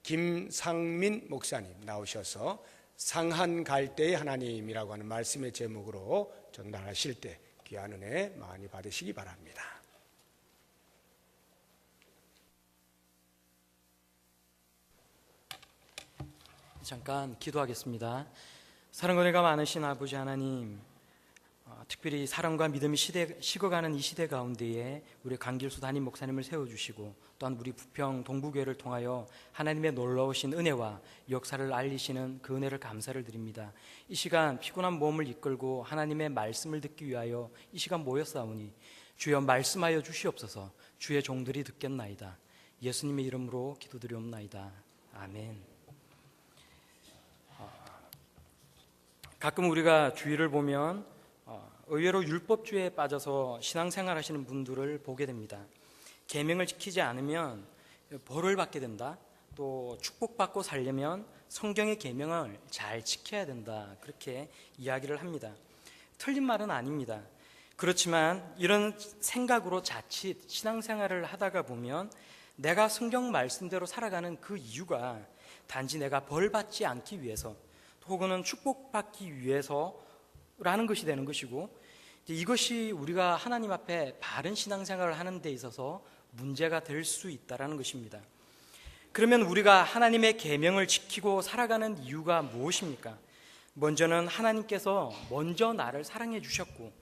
김상민 목사님 나오셔서 상한 갈대의 하나님이라고 하는 말씀의 제목으로 전달하실 때 귀한 은혜 많이 받으시기 바랍니다. 잠깐 기도하겠습니다. 사랑과 은혜가 많으신 아버지 하나님, 특별히 사랑과 믿음이 식어가는 이 시대 가운데에 우리 강길수 담임 목사님을 세워주시고 또한 우리 부평 동부교회를 통하여 하나님의 놀라우신 은혜와 역사를 알리시는 그 은혜를 감사를 드립니다. 이 시간 피곤한 몸을 이끌고 하나님의 말씀을 듣기 위하여 이 시간 모였사오니 주여 말씀하여 주시옵소서. 주의 종들이 듣겠나이다. 예수님의 이름으로 기도드리옵나이다. 아멘. 가끔 우리가 주위를 보면 의외로 율법주의에 빠져서 신앙생활 하시는 분들을 보게 됩니다. 계명을 지키지 않으면 벌을 받게 된다. 또 축복받고 살려면 성경의 계명을 잘 지켜야 된다. 그렇게 이야기를 합니다. 틀린 말은 아닙니다. 그렇지만 이런 생각으로 자칫 신앙생활을 하다가 보면 내가 성경 말씀대로 살아가는 그 이유가 단지 내가 벌 받지 않기 위해서 혹은 축복받기 위해서라는 것이 되는 것이고, 이것이 우리가 하나님 앞에 바른 신앙생활을 하는 데 있어서 문제가 될 수 있다는 것입니다. 그러면 우리가 하나님의 계명을 지키고 살아가는 이유가 무엇입니까? 먼저는 하나님께서 먼저 나를 사랑해 주셨고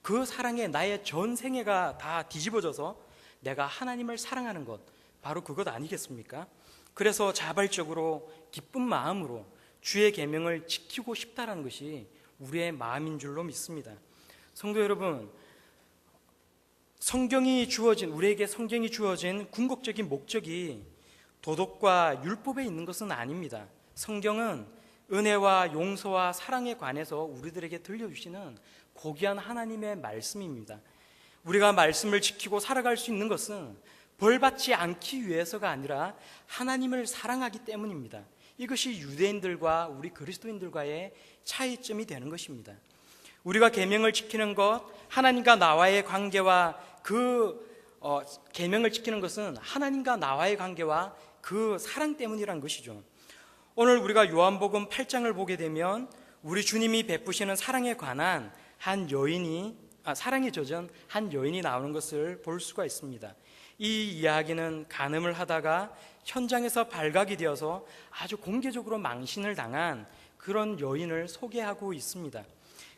그 사랑에 나의 전 생애가 다 뒤집어져서 내가 하나님을 사랑하는 것, 바로 그것 아니겠습니까? 그래서 자발적으로 기쁜 마음으로 주의 계명을 지키고 싶다는 것이 우리의 마음인 줄로 믿습니다. 성도 여러분, 우리에게 성경이 주어진 궁극적인 목적이 도덕과 율법에 있는 것은 아닙니다. 성경은 은혜와 용서와 사랑에 관해서 우리들에게 들려주시는 고귀한 하나님의 말씀입니다. 우리가 말씀을 지키고 살아갈 수 있는 것은 벌받지 않기 위해서가 아니라 하나님을 사랑하기 때문입니다. 이것이 유대인들과 우리 그리스도인들과의 차이점이 되는 것입니다. 우리가 계명을 지키는 것, 하나님과 나와의 관계와 계명을 지키는 것은 하나님과 나와의 관계와 그 사랑 때문이란 것이죠. 오늘 우리가 요한복음 8장을 보게 되면 우리 주님이 베푸시는 사랑에 관한 사랑에 젖은 한 여인이 나오는 것을 볼 수가 있습니다. 이 이야기는 간음을 하다가 현장에서 발각이 되어서 아주 공개적으로 망신을 당한 그런 여인을 소개하고 있습니다.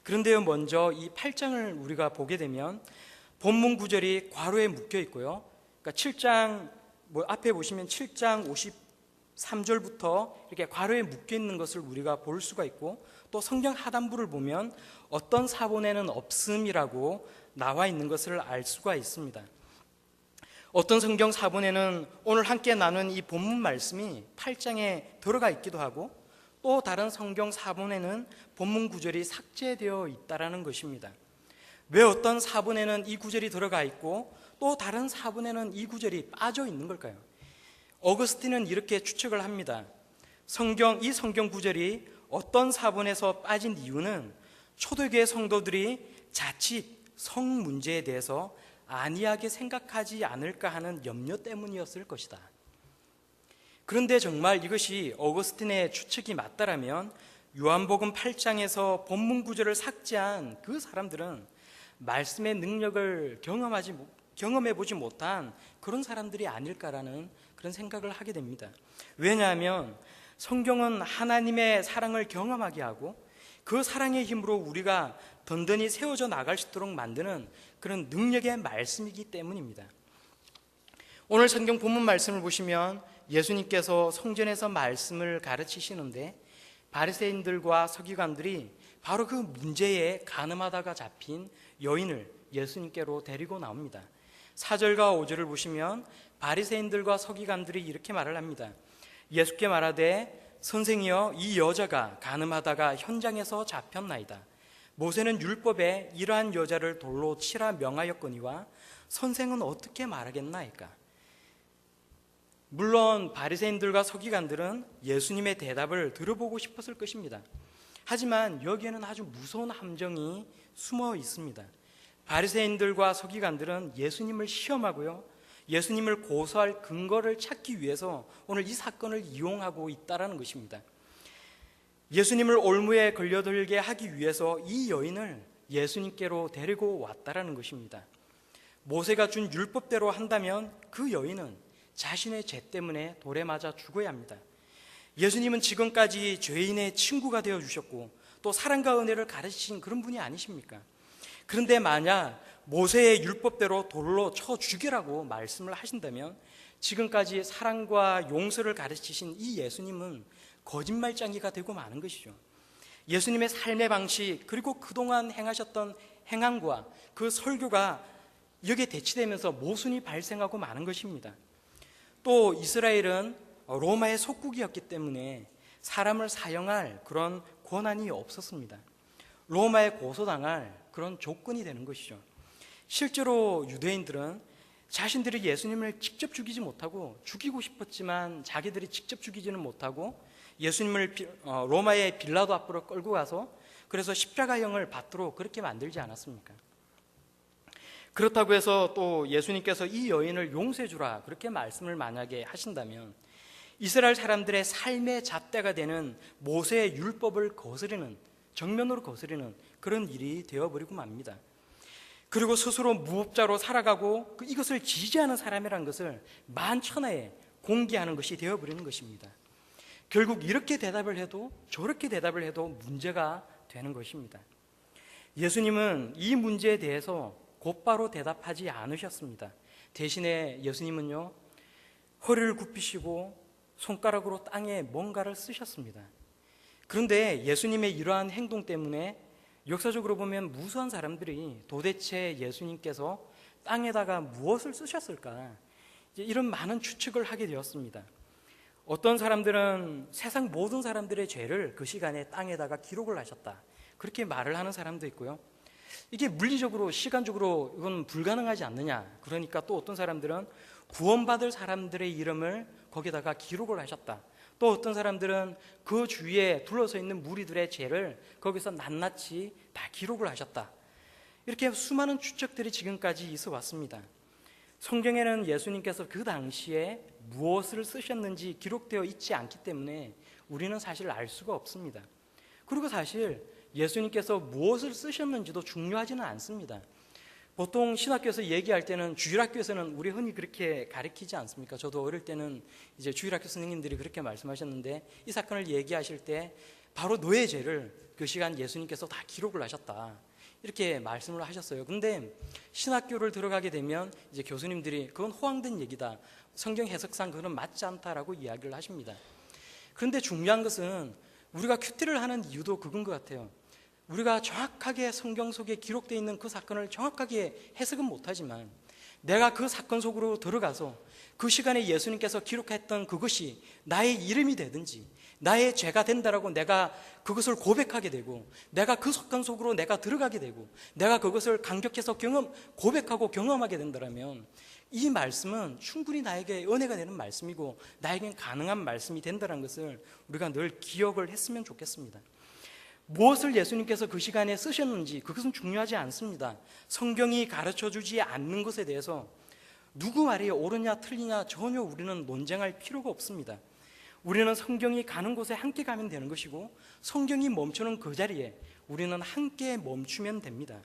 그런데요, 먼저 이 8장을 우리가 보게 되면 본문 구절이 괄호에 묶여 있고요. 그러니까 7장 앞에 보시면 7장 53절부터 이렇게 괄호에 묶여 있는 것을 우리가 볼 수가 있고, 또 성경 하단부를 보면 어떤 사본에는 없음이라고 나와 있는 것을 알 수가 있습니다. 어떤 성경 사본에는 오늘 함께 나눈 이 본문 말씀이 8장에 들어가 있기도 하고, 또 다른 성경 사본에는 본문 구절이 삭제되어 있다는 것입니다. 왜 어떤 사본에는 이 구절이 들어가 있고 또 다른 사본에는 이 구절이 빠져 있는 걸까요? 어거스틴은 이렇게 추측을 합니다. 이 성경 구절이 어떤 사본에서 빠진 이유는 초대교회 성도들이 자칫 성 문제에 대해서 안이하게 생각하지 않을까 하는 염려 때문이었을 것이다. 그런데 정말 이것이 어거스틴의 추측이 맞다라면 요한복음 8장에서 본문 구절을 삭제한 그 사람들은 말씀의 능력을 경험해보지 못한 그런 사람들이 아닐까라는 그런 생각을 하게 됩니다. 왜냐하면 성경은 하나님의 사랑을 경험하게 하고 그 사랑의 힘으로 우리가 든든히 세워져 나갈 수 있도록 만드는 그런 능력의 말씀이기 때문입니다. 오늘 성경 본문 말씀을 보시면 예수님께서 성전에서 말씀을 가르치시는데 바리새인들과 서기관들이 바로 그 문제에 간음하다가 잡힌 여인을 예수님께로 데리고 나옵니다. 4절과 5절을 보시면 바리새인들과 서기관들이 이렇게 말을 합니다. 예수께 말하되 선생이여, 이 여자가 간음하다가 현장에서 잡혔나이다. 모세는 율법에 이러한 여자를 돌로 치라 명하였거니와 선생은 어떻게 말하겠나이까? 물론 바리새인들과 서기관들은 예수님의 대답을 들어보고 싶었을 것입니다. 하지만 여기에는 아주 무서운 함정이 숨어 있습니다. 바리새인들과 서기관들은 예수님을 시험하고요, 예수님을 고소할 근거를 찾기 위해서 오늘 이 사건을 이용하고 있다는 것입니다. 예수님을 올무에 걸려들게 하기 위해서 이 여인을 예수님께로 데리고 왔다는 것입니다. 모세가 준 율법대로 한다면 그 여인은 자신의 죄 때문에 돌에 맞아 죽어야 합니다. 예수님은 지금까지 죄인의 친구가 되어주셨고 또 사랑과 은혜를 가르치신 그런 분이 아니십니까? 그런데 만약 모세의 율법대로 돌로 쳐 죽이라고 말씀을 하신다면 지금까지 사랑과 용서를 가르치신 이 예수님은 거짓말쟁이가 되고 마는 것이죠. 예수님의 삶의 방식 그리고 그동안 행하셨던 행함과 그 설교가 여기에 대치되면서 모순이 발생하고 마는 것입니다. 또 이스라엘은 로마의 속국이었기 때문에 사람을 사형할 그런 권한이 없었습니다. 로마에 고소당할 그런 조건이 되는 것이죠. 실제로 유대인들은 자신들이 예수님을 직접 죽이지 못하고 죽이고 싶었지만 자기들이 직접 죽이지는 못하고 예수님을 로마의 빌라도 앞으로 끌고 가서 그래서 십자가형을 받도록 그렇게 만들지 않았습니까? 그렇다고 해서 또 예수님께서 이 여인을 용서해 주라 그렇게 말씀을 만약에 하신다면 이스라엘 사람들의 삶의 잣대가 되는 모세의 율법을 거스르는, 정면으로 거스르는 그런 일이 되어버리고 맙니다. 그리고 스스로 무법자로 살아가고 이것을 지지하는 사람이라는 것을 만천하에 공개하는 것이 되어버리는 것입니다. 결국 이렇게 대답을 해도 저렇게 대답을 해도 문제가 되는 것입니다. 예수님은 이 문제에 대해서 곧바로 대답하지 않으셨습니다. 대신에 예수님은요, 허리를 굽히시고 손가락으로 땅에 뭔가를 쓰셨습니다. 그런데 예수님의 이러한 행동 때문에 역사적으로 보면 무수한 사람들이 도대체 예수님께서 땅에다가 무엇을 쓰셨을까? 이런 많은 추측을 하게 되었습니다. 어떤 사람들은 세상 모든 사람들의 죄를 그 시간에 땅에다가 기록을 하셨다. 그렇게 말을 하는 사람도 있고요. 이게 물리적으로, 시간적으로 이건 불가능하지 않느냐. 그러니까 또 어떤 사람들은 구원받을 사람들의 이름을 거기다가 기록을 하셨다. 또 어떤 사람들은 그 주위에 둘러서 있는 무리들의 죄를 거기서 낱낱이 다 기록을 하셨다. 이렇게 수많은 추측들이 지금까지 있어 왔습니다. 성경에는 예수님께서 그 당시에 무엇을 쓰셨는지 기록되어 있지 않기 때문에 우리는 사실 알 수가 없습니다. 그리고 사실 예수님께서 무엇을 쓰셨는지도 중요하지는 않습니다. 보통 신학교에서 얘기할 때는, 주일학교에서는 우리 흔히 그렇게 가르치지 않습니까? 저도 어릴 때는 이제 주일학교 선생님들이 그렇게 말씀하셨는데 이 사건을 얘기하실 때 바로 너의 죄를 그 시간 예수님께서 다 기록을 하셨다. 이렇게 말씀을 하셨어요. 근데 신학교를 들어가게 되면 이제 교수님들이 그건 허황된 얘기다. 성경 해석상 그건 맞지 않다라고 이야기를 하십니다. 그런데 중요한 것은 우리가 큐티를 하는 이유도 그건 것 같아요. 우리가 정확하게 성경 속에 기록되어 있는 그 사건을 정확하게 해석은 못하지만 내가 그 사건 속으로 들어가서 그 시간에 예수님께서 기록했던 그것이 나의 이름이 되든지 나의 죄가 된다라고 내가 그것을 고백하게 되고 내가 그 사건 속으로 내가 들어가게 되고 내가 그것을 감격해서 고백하고 경험하게 된다면 이 말씀은 충분히 나에게 은혜가 되는 말씀이고 나에겐 가능한 말씀이 된다는 것을 우리가 늘 기억을 했으면 좋겠습니다. 무엇을 예수님께서 그 시간에 쓰셨는지 그것은 중요하지 않습니다. 성경이 가르쳐주지 않는 것에 대해서 누구 말이 옳으냐 틀리냐 전혀 우리는 논쟁할 필요가 없습니다. 우리는 성경이 가는 곳에 함께 가면 되는 것이고 성경이 멈추는 그 자리에 우리는 함께 멈추면 됩니다.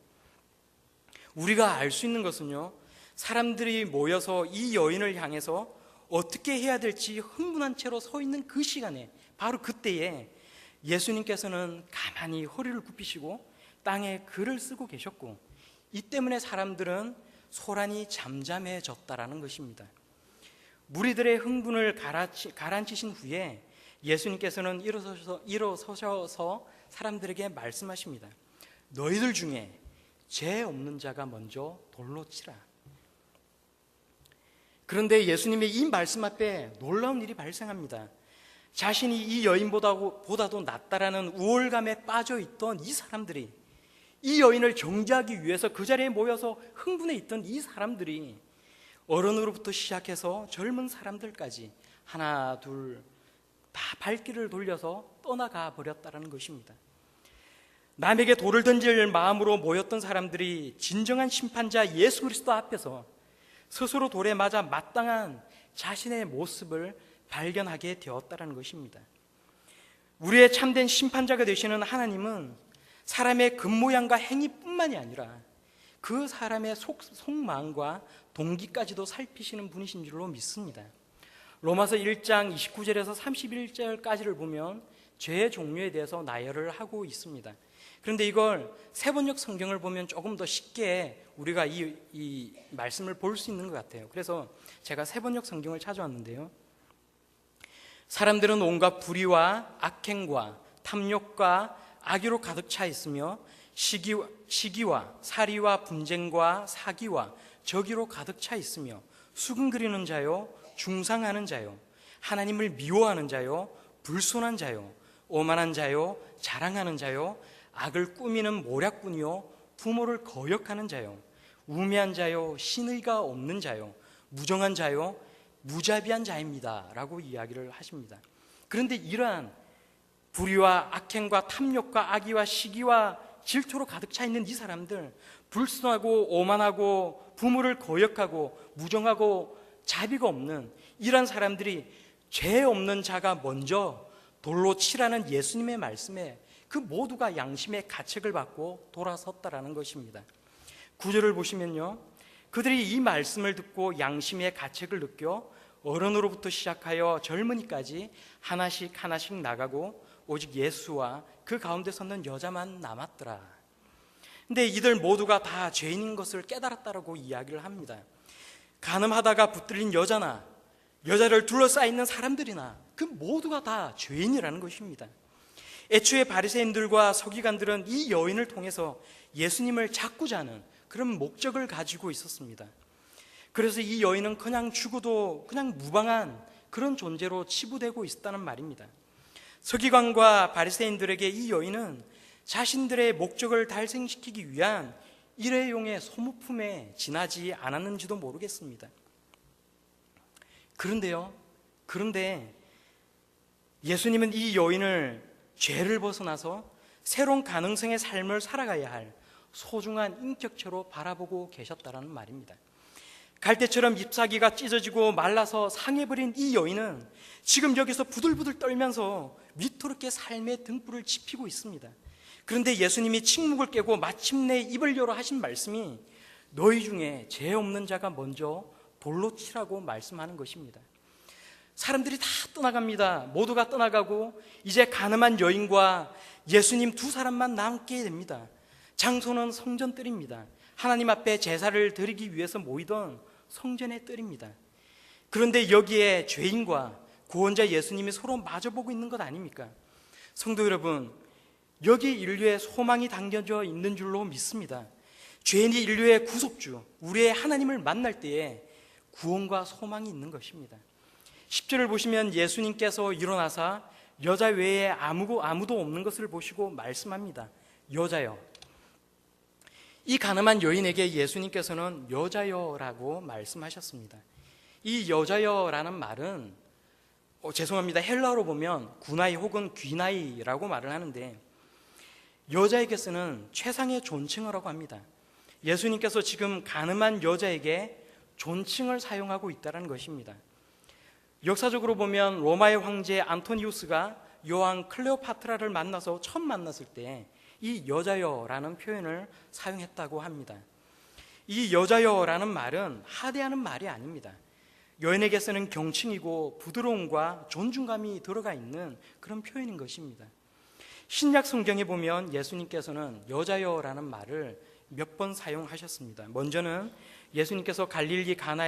우리가 알 수 있는 것은요, 사람들이 모여서 이 여인을 향해서 어떻게 해야 될지 흥분한 채로 서 있는 그 시간에, 바로 그때에 예수님께서는 가만히 허리를 굽히시고 땅에 글을 쓰고 계셨고, 이 때문에 사람들은 소란이 잠잠해졌다라는 것입니다. 무리들의 흥분을 가라앉히신 후에 예수님께서는 일어서셔서 사람들에게 말씀하십니다. 너희들 중에 죄 없는 자가 먼저 돌로 치라. 그런데 예수님의 이 말씀 앞에 놀라운 일이 발생합니다. 자신이 이 여인보다도 낫다라는 우월감에 빠져있던 이 사람들이, 이 여인을 정죄하기 위해서 그 자리에 모여서 흥분해 있던 이 사람들이 어른으로부터 시작해서 젊은 사람들까지 하나 둘 다 발길을 돌려서 떠나가 버렸다는 것입니다. 남에게 돌을 던질 마음으로 모였던 사람들이 진정한 심판자 예수 그리스도 앞에서 스스로 돌에 맞아 마땅한 자신의 모습을 발견하게 되었다는 것입니다. 우리의 참된 심판자가 되시는 하나님은 사람의 겉모양과 행위뿐만이 아니라 그 사람의 속마음과 동기까지도 살피시는 분이신 줄로 믿습니다. 로마서 1장 29절에서 31절까지를 보면 죄의 종류에 대해서 나열을 하고 있습니다. 그런데 이걸 세번역 성경을 보면 조금 더 쉽게 우리가 이 말씀을 볼 수 있는 것 같아요. 그래서 제가 세번역 성경을 찾아왔는데요. 사람들은 온갖 불의와 악행과 탐욕과 악의로 가득 차 있으며 시기와 살이와 분쟁과 사기와 저기로 가득 차 있으며 수근거리는 자요, 중상하는 자요, 하나님을 미워하는 자요, 불순한 자요, 오만한 자요, 자랑하는 자요, 악을 꾸미는 모략꾼이요, 부모를 거역하는 자요, 우매한 자요, 신의가 없는 자요, 무정한 자요, 무자비한 자입니다 라고 이야기를 하십니다. 그런데 이러한 불의와 악행과 탐욕과 악의와 시기와 질투로 가득 차 있는 이 사람들, 불순하고 오만하고 부모를 거역하고 무정하고 자비가 없는 이런 사람들이 죄 없는 자가 먼저 돌로 치라는 예수님의 말씀에 그 모두가 양심의 가책을 받고 돌아섰다라는 것입니다. 9절을 보시면요, 그들이 이 말씀을 듣고 양심의 가책을 느껴 어른으로부터 시작하여 젊은이까지 하나씩 하나씩 나가고 오직 예수와 그 가운데 섰는 여자만 남았더라. 근데 이들 모두가 다 죄인인 것을 깨달았다라고 이야기를 합니다. 간음하다가 붙들린 여자나 여자를 둘러싸여 있는 사람들이나 그 모두가 다 죄인이라는 것입니다. 애초에 바리새인들과 서기관들은 이 여인을 통해서 예수님을 잡고자 하는 그런 목적을 가지고 있었습니다. 그래서 이 여인은 그냥 죽어도 그냥 무방한 그런 존재로 치부되고 있었다는 말입니다. 서기관과 바리새인들에게 이 여인은 자신들의 목적을 달성시키기 위한 일회용의 소모품에 지나지 않았는지도 모르겠습니다. 그런데 예수님은 이 여인을 죄를 벗어나서 새로운 가능성의 삶을 살아가야 할 소중한 인격체로 바라보고 계셨다는 말입니다. 갈대처럼 잎사귀가 찢어지고 말라서 상해버린 이 여인은 지금 여기서 부들부들 떨면서 위토롭게 삶의 등불을 지피고 있습니다. 그런데 예수님이 침묵을 깨고 마침내 입을 열어 하신 말씀이 너희 중에 죄 없는 자가 먼저 돌로 치라고 말씀하는 것입니다. 사람들이 다 떠나갑니다. 모두가 떠나가고 이제 가늠한 여인과 예수님 두 사람만 남게 됩니다. 장소는 성전 뜰입니다. 하나님 앞에 제사를 드리기 위해서 모이던 성전의 뜰입니다. 그런데 여기에 죄인과 구원자 예수님이 서로 마주보고 있는 것 아닙니까? 성도 여러분, 여기 인류의 소망이 담겨져 있는 줄로 믿습니다. 죄인이 인류의 구속주, 우리의 하나님을 만날 때에 구원과 소망이 있는 것입니다. 10절을 보시면 예수님께서 일어나사 여자 외에 아무도 없는 것을 보시고 말씀합니다. 여자여. 이 가늠한 여인에게 예수님께서는 여자여라고 말씀하셨습니다. 이 여자여라는 말은 헬라어로 보면 구나이 혹은 귀나이라고 말을 하는데 여자에게 쓰는 최상의 존칭어라고 합니다. 예수님께서 지금 가늠한 여자에게 존칭을 사용하고 있다는 것입니다. 역사적으로 보면 로마의 황제 안토니우스가 여왕 클레오파트라를 만나서 처음 만났을 때 이 여자여라는 표현을 사용했다고 합니다. 이 여자여라는 말은 하대하는 말이 아닙니다. 여인에게 쓰는 경칭이고 부드러움과 존중감이 들어가 있는 그런 표현인 것입니다. 신약 성경에 보면 예수님께서는 여자여라는 말을 몇 번 사용하셨습니다. 먼저는 예수님께서 갈릴리 가나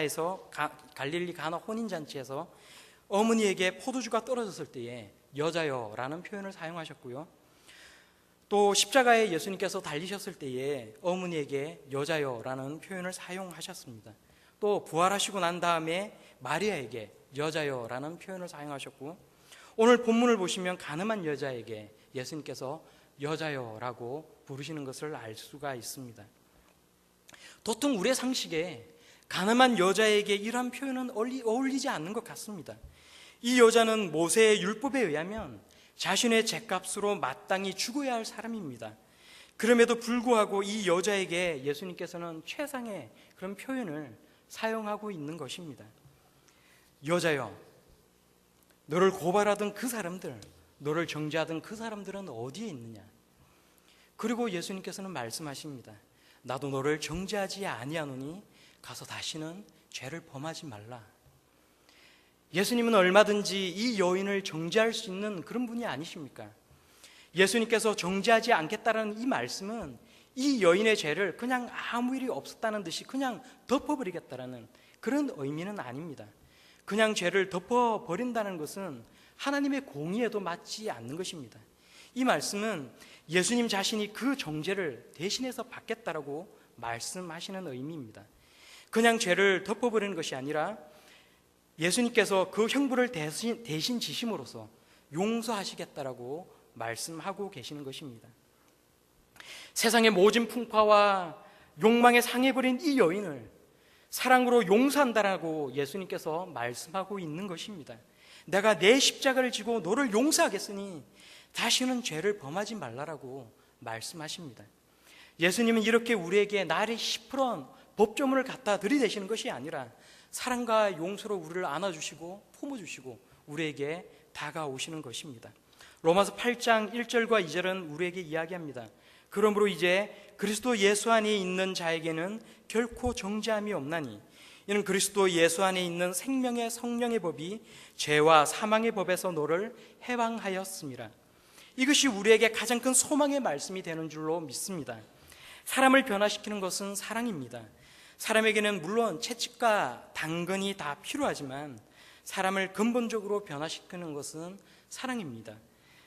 혼인잔치에서 어머니에게 포도주가 떨어졌을 때에 여자여라는 표현을 사용하셨고요. 또 십자가에 예수님께서 달리셨을 때에 어머니에게 여자여라는 표현을 사용하셨습니다. 또 부활하시고 난 다음에 마리아에게 여자여라는 표현을 사용하셨고, 오늘 본문을 보시면 가늠한 여자에게 예수님께서 여자여라고 부르시는 것을 알 수가 있습니다. 보통 우리의 상식에 가늠한 여자에게 이러한 표현은 어울리지 않는 것 같습니다. 이 여자는 모세의 율법에 의하면 자신의 죗값으로 마땅히 죽어야 할 사람입니다. 그럼에도 불구하고 이 여자에게 예수님께서는 최상의 그런 표현을 사용하고 있는 것입니다. 여자여, 너를 고발하던 그 사람들, 너를 정죄하던 그 사람들은 어디에 있느냐? 그리고 예수님께서는 말씀하십니다. 나도 너를 정죄하지 아니하노니 가서 다시는 죄를 범하지 말라. 예수님은 얼마든지 이 여인을 정죄할 수 있는 그런 분이 아니십니까? 예수님께서 정죄하지 않겠다는 이 말씀은 이 여인의 죄를 그냥 아무 일이 없었다는 듯이 그냥 덮어버리겠다라는 그런 의미는 아닙니다. 그냥 죄를 덮어버린다는 것은 하나님의 공의에도 맞지 않는 것입니다. 이 말씀은 예수님 자신이 그 정죄를 대신해서 받겠다라고 말씀하시는 의미입니다. 그냥 죄를 덮어버리는 것이 아니라 예수님께서 그 형벌을 대신 지심으로써 용서하시겠다라고 말씀하고 계시는 것입니다. 세상의 모진 풍파와 욕망에 상해버린 이 여인을 사랑으로 용서한다라고 예수님께서 말씀하고 있는 것입니다. 내가 내 십자가를 지고 너를 용서하겠으니 다시는 죄를 범하지 말라라고 말씀하십니다. 예수님은 이렇게 우리에게 날이 시퍼런 법조문을 갖다 들이대시는 것이 아니라 사랑과 용서로 우리를 안아주시고 품어주시고 우리에게 다가오시는 것입니다. 로마서 8장 1절과 2절은 우리에게 이야기합니다. 그러므로 이제 그리스도 예수 안에 있는 자에게는 결코 정죄함이 없나니 이는 그리스도 예수 안에 있는 생명의 성령의 법이 죄와 사망의 법에서 너를 해방하였습니다. 이것이 우리에게 가장 큰 소망의 말씀이 되는 줄로 믿습니다. 사람을 변화시키는 것은 사랑입니다. 사람에게는 물론 채찍과 당근이 다 필요하지만 사람을 근본적으로 변화시키는 것은 사랑입니다.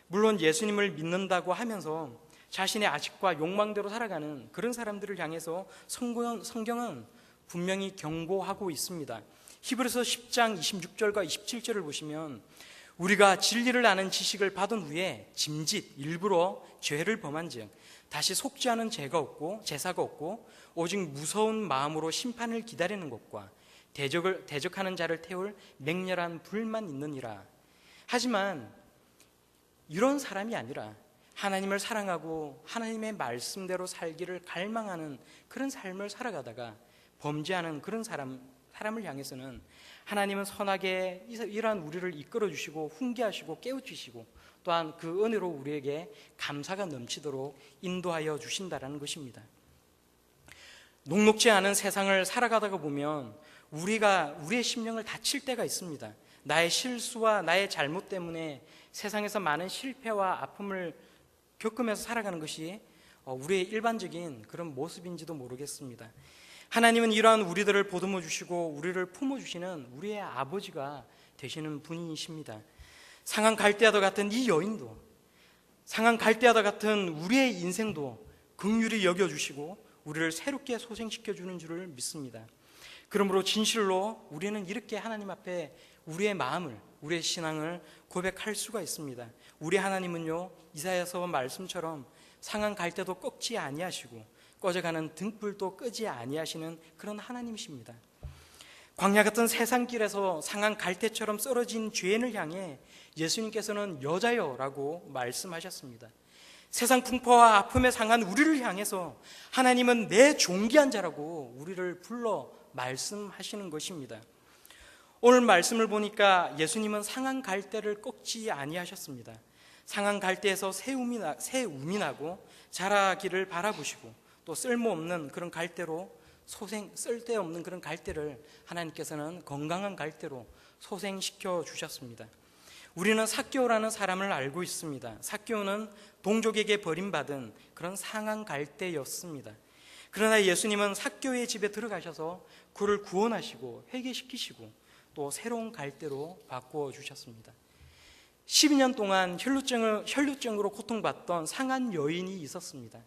물론 예수님을 믿는다고 하면서 자신의 아식과 욕망대로 살아가는 그런 사람들을 향해서 성경은 분명히 경고하고 있습니다. 히브리서 10장 26절과 27절을 보시면 우리가 진리를 아는 지식을 받은 후에 짐짓 일부러 죄를 범한 즉 다시 속지 않은 제사가 없고 오직 무서운 마음으로 심판을 기다리는 것과 대적하는 자를 태울 맹렬한 불만 있느니라. 하지만 이런 사람이 아니라 하나님을 사랑하고 하나님의 말씀대로 살기를 갈망하는 그런 삶을 살아가다가 범죄하는 그런 사람을 향해서는 하나님은 선하게 이러한 우리를 이끌어 주시고 훈계하시고 깨우치시고 또한 그 은혜로 우리에게 감사가 넘치도록 인도하여 주신다라는 것입니다. 녹록지 않은 세상을 살아가다가 보면 우리가 우리의 심령을 다칠 때가 있습니다. 나의 실수와 나의 잘못 때문에 세상에서 많은 실패와 아픔을 겪으면서 살아가는 것이 우리의 일반적인 그런 모습인지도 모르겠습니다. 하나님은 이러한 우리들을 보듬어 주시고 우리를 품어 주시는 우리의 아버지가 되시는 분이십니다. 상한 갈대아도 같은 이 여인도, 상한 갈대아도 같은 우리의 인생도 긍휼히 여겨주시고 우리를 새롭게 소생시켜 주는 줄을 믿습니다. 그러므로 진실로 우리는 이렇게 하나님 앞에 우리의 마음을, 우리의 신앙을 고백할 수가 있습니다. 우리 하나님은요, 이사야서 말씀처럼 상한 갈대도 꺾지 아니하시고 꺼져가는 등불도 끄지 아니하시는 그런 하나님이십니다. 광야 같은 세상길에서 상한 갈대처럼 썰어진 죄인을 향해 예수님께서는 여자여라고 말씀하셨습니다. 세상 풍파와 아픔에 상한 우리를 향해서 하나님은 내 존귀한 자라고 우리를 불러 말씀하시는 것입니다. 오늘 말씀을 보니까 예수님은 상한 갈대를 꺾지 아니하셨습니다. 상한 갈대에서 새 움이 나고 자라기를 바라보시고 또 쓸모없는 그런 갈대로 쓸데없는 그런 갈대를 하나님께서는 건강한 갈대로 소생시켜 주셨습니다. 우리는 삭개오라는 사람을 알고 있습니다. 삭개오는 동족에게 버림받은 그런 상한 갈대였습니다. 그러나 예수님은 삭개오의 집에 들어가셔서 그를 구원하시고 회개시키시고 또 새로운 갈대로 바꾸어 주셨습니다. 12년 동안 혈루증으로 고통받던 상한 여인이 있었습니다.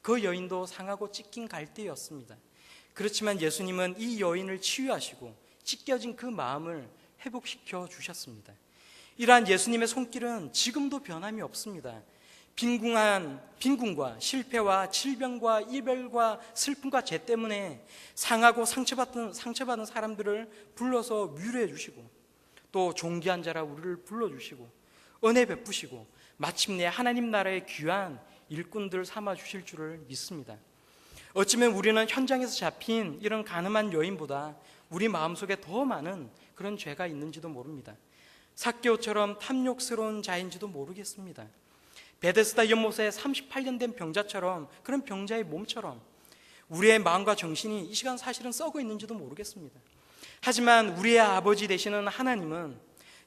그 여인도 상하고 찢긴 갈대였습니다. 그렇지만 예수님은 이 여인을 치유하시고 찢겨진 그 마음을 회복시켜 주셨습니다. 이러한 예수님의 손길은 지금도 변함이 없습니다. 빈궁과 실패와 질병과 이별과 슬픔과 죄 때문에 상하고 상처받은 사람들을 불러서 위로해 주시고 또 존귀한 자라 우리를 불러주시고 은혜 베푸시고 마침내 하나님 나라의 귀한 일꾼들 삼아 주실 줄을 믿습니다. 어쩌면 우리는 현장에서 잡힌 이런 가늠한 여인보다 우리 마음속에 더 많은 그런 죄가 있는지도 모릅니다. 삭개오처럼 탐욕스러운 자인지도 모르겠습니다. 베데스다 연못에 38년 된 병자처럼, 그런 병자의 몸처럼 우리의 마음과 정신이 이 시간 사실은 썩어 있는지도 모르겠습니다. 하지만 우리의 아버지 되시는 하나님은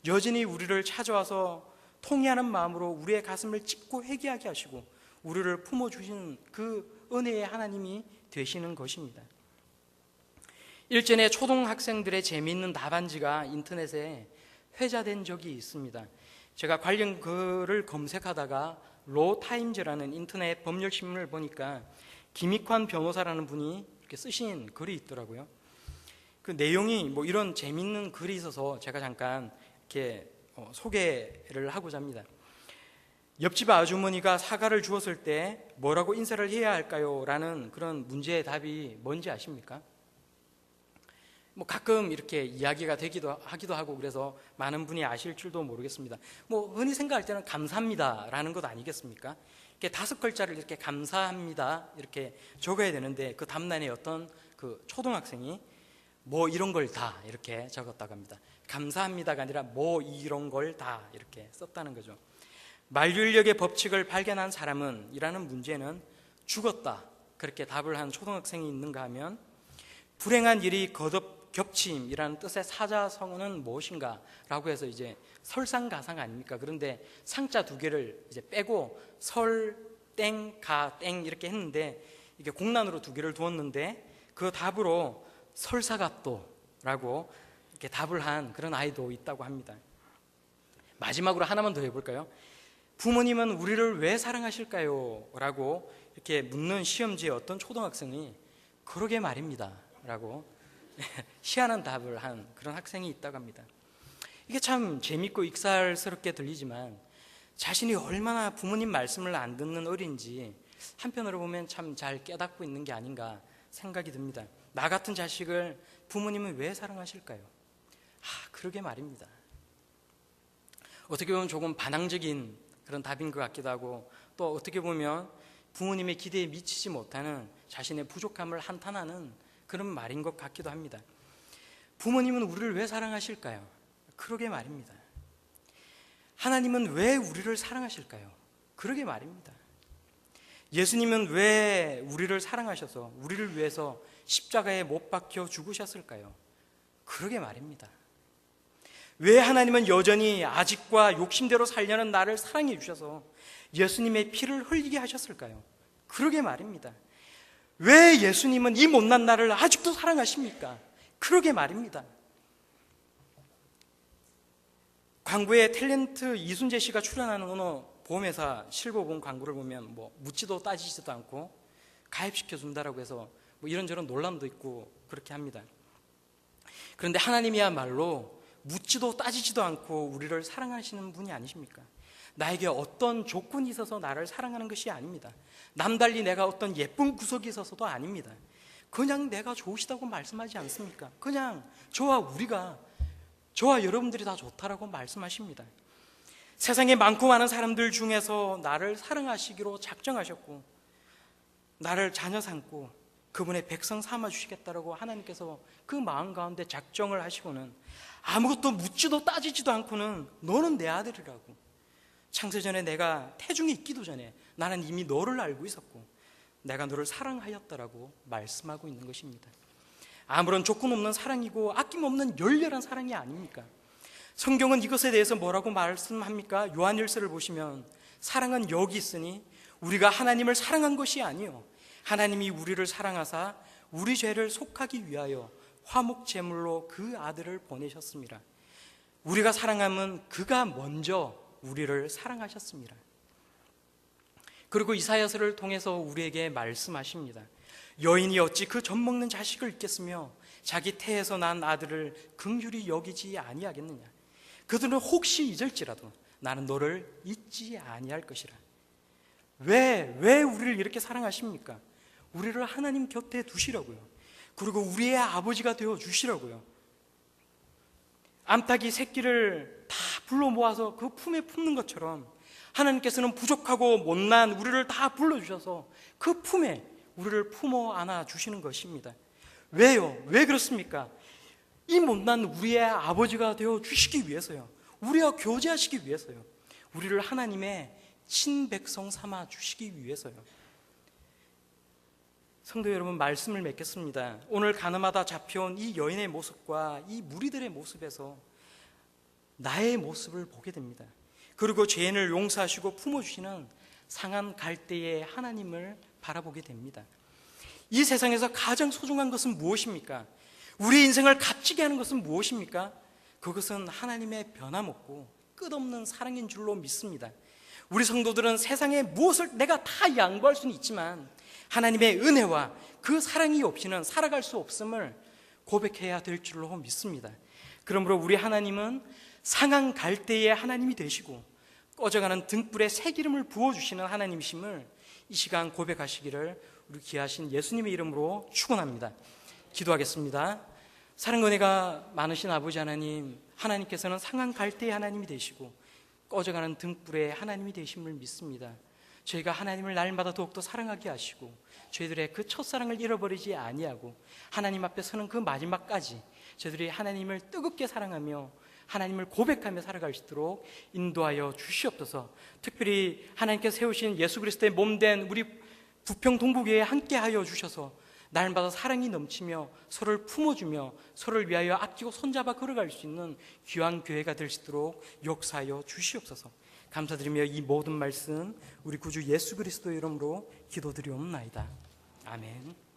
여전히 우리를 찾아와서 통회하는 마음으로 우리의 가슴을 찢고 회개하게 하시고 우리를 품어주시는 그 은혜의 하나님이 되시는 것입니다. 일전에 초등학생들의 재미있는 답안지가 인터넷에 회자된 적이 있습니다. 제가 관련 글을 검색하다가 로타임즈라는 인터넷 법률신문을 보니까 김익환 변호사라는 분이 이렇게 쓰신 글이 있더라고요. 그 내용이 뭐 이런 재미있는 글이 있어서 제가 잠깐 이렇게 소개를 하고자 합니다. 옆집 아주머니가 사과를 주었을 때 뭐라고 인사를 해야 할까요? 라는 그런 문제의 답이 뭔지 아십니까? 뭐 가끔 이렇게 이야기가 하기도 하고 그래서 많은 분이 아실 줄도 모르겠습니다. 뭐 흔히 생각할 때는 감사합니다 라는 것 아니겠습니까? 이렇게 5글자를 이렇게 감사합니다 이렇게 적어야 되는데 그 답란에 어떤 그 초등학생이 뭐 이런 걸 다 이렇게 적었다고 합니다. 감사합니다가 아니라 뭐 이런 걸 다 이렇게 썼다는 거죠. 만류인력의 법칙을 발견한 사람은 이라는 문제는 죽었다 그렇게 답을 한 초등학생이 있는가 하면 불행한 일이 거듭 겹침이라는 뜻의 사자성어는 무엇인가 라고 해서 이제 설상가상 아닙니까? 그런데 상자 2개를 이제 빼고 설, 땡, 가, 땡 이렇게 했는데 이게 공란으로 2개를 두었는데 그 답으로 설사갓도라고 이렇게 답을 한 그런 아이도 있다고 합니다. 마지막으로 하나만 더 해볼까요? 부모님은 우리를 왜 사랑하실까요? 라고 이렇게 묻는 시험지에 어떤 초등학생이 그러게 말입니다 라고 희한한 답을 한 그런 학생이 있다고 합니다. 이게 참 재밌고 익살스럽게 들리지만 자신이 얼마나 부모님 말씀을 안 듣는 어린지 한편으로 보면 참 잘 깨닫고 있는 게 아닌가 생각이 듭니다. 나 같은 자식을 부모님은 왜 사랑하실까요? 그러게 말입니다. 어떻게 보면 조금 반항적인 그런 답인 것 같기도 하고 또 어떻게 보면 부모님의 기대에 미치지 못하는 자신의 부족함을 한탄하는 그런 말인 것 같기도 합니다. 부모님은 우리를 왜 사랑하실까요? 그러게 말입니다. 하나님은 왜 우리를 사랑하실까요? 그러게 말입니다. 예수님은 왜 우리를 사랑하셔서 우리를 위해서 십자가에 못 박혀 죽으셨을까요? 그러게 말입니다. 왜 하나님은 여전히 아직과 욕심대로 살려는 나를 사랑해 주셔서 예수님의 피를 흘리게 하셨을까요? 그러게 말입니다. 왜 예수님은 이 못난 나를 아직도 사랑하십니까? 그러게 말입니다. 광고에 탤런트 이순재 씨가 출연하는 어느 보험회사 실버보험 광고를 보면 뭐 묻지도 따지지도 않고 가입시켜 준다라고 해서 뭐 이런저런 논란도 있고 그렇게 합니다. 그런데 하나님이야말로 묻지도 따지지도 않고 우리를 사랑하시는 분이 아니십니까? 나에게 어떤 조건이 있어서 나를 사랑하는 것이 아닙니다. 남달리 내가 어떤 예쁜 구석이 있어서도 아닙니다. 그냥 내가 좋으시다고 말씀하지 않습니까? 그냥 저와 여러분들이 다 좋다라고 말씀하십니다. 세상에 많고 많은 사람들 중에서 나를 사랑하시기로 작정하셨고 나를 자녀 삼고 그분의 백성 삼아주시겠다라고 하나님께서 그 마음 가운데 작정을 하시고는 아무것도 묻지도 따지지도 않고는 너는 내 아들이라고, 창세전에 내가 태중에 있기도 전에 나는 이미 너를 알고 있었고 내가 너를 사랑하였다라고 말씀하고 있는 것입니다. 아무런 조건 없는 사랑이고 아낌없는 열렬한 사랑이 아닙니까? 성경은 이것에 대해서 뭐라고 말씀합니까? 요한일서를 보시면 사랑은 여기 있으니 우리가 하나님을 사랑한 것이 아니요 하나님이 우리를 사랑하사 우리 죄를 속하기 위하여 화목제물로 그 아들을 보내셨습니다. 우리가 사랑함은 그가 먼저 우리를 사랑하셨습니다. 그리고 이사야서를 통해서 우리에게 말씀하십니다. 여인이 어찌 그 젖 먹는 자식을 잊겠으며 자기 태에서 난 아들을 긍휼히 여기지 아니하겠느냐. 그들은 혹시 잊을지라도 나는 너를 잊지 아니할 것이라. 왜 우리를 이렇게 사랑하십니까? 우리를 하나님 곁에 두시라고요. 그리고 우리의 아버지가 되어 주시라고요. 암탉이 새끼를 다 불러 모아서 그 품에 품는 것처럼 하나님께서는 부족하고 못난 우리를 다 불러주셔서 그 품에 우리를 품어 안아 주시는 것입니다. 왜요? 왜 그렇습니까? 이 못난 우리의 아버지가 되어 주시기 위해서요. 우리와 교제하시기 위해서요. 우리를 하나님의 친백성 삼아 주시기 위해서요. 성도 여러분, 말씀을 맺겠습니다. 오늘 가늠하다 잡혀온 이 여인의 모습과 이 무리들의 모습에서 나의 모습을 보게 됩니다. 그리고 죄인을 용서하시고 품어주시는 상한 갈대의 하나님을 바라보게 됩니다. 이 세상에서 가장 소중한 것은 무엇입니까? 우리 인생을 값지게 하는 것은 무엇입니까? 그것은 하나님의 변함없고 끝없는 사랑인 줄로 믿습니다. 우리 성도들은 세상에 무엇을 내가 다 양보할 수는 있지만 하나님의 은혜와 그 사랑이 없이는 살아갈 수 없음을 고백해야 될 줄로 믿습니다. 그러므로 우리 하나님은 상한 갈대의 하나님이 되시고 꺼져가는 등불에 새기름을 부어주시는 하나님이심을 이 시간 고백하시기를 우리 귀하신 예수님의 이름으로 축원합니다. 기도하겠습니다. 사랑과 은혜가 많으신 아버지 하나님, 하나님께서는 상한 갈대의 하나님이 되시고 꺼져가는 등불의 하나님이 되심을 믿습니다. 저희가 하나님을 날마다 더욱더 사랑하게 하시고 저희들의 그 첫사랑을 잃어버리지 아니하고 하나님 앞에 서는 그 마지막까지 저희들이 하나님을 뜨겁게 사랑하며 하나님을 고백하며 살아갈 수 있도록 인도하여 주시옵소서. 특별히 하나님께서 세우신 예수 그리스도의 몸된 우리 부평 동부교회에 함께하여 주셔서 날마다 사랑이 넘치며 서로를 품어주며 서로를 위하여 아끼고 손잡아 걸어갈 수 있는 귀한 교회가 될 수 있도록 역사하여 주시옵소서. 감사드리며 이 모든 말씀 우리 구주 예수 그리스도의 이름으로 기도드리옵나이다. 아멘.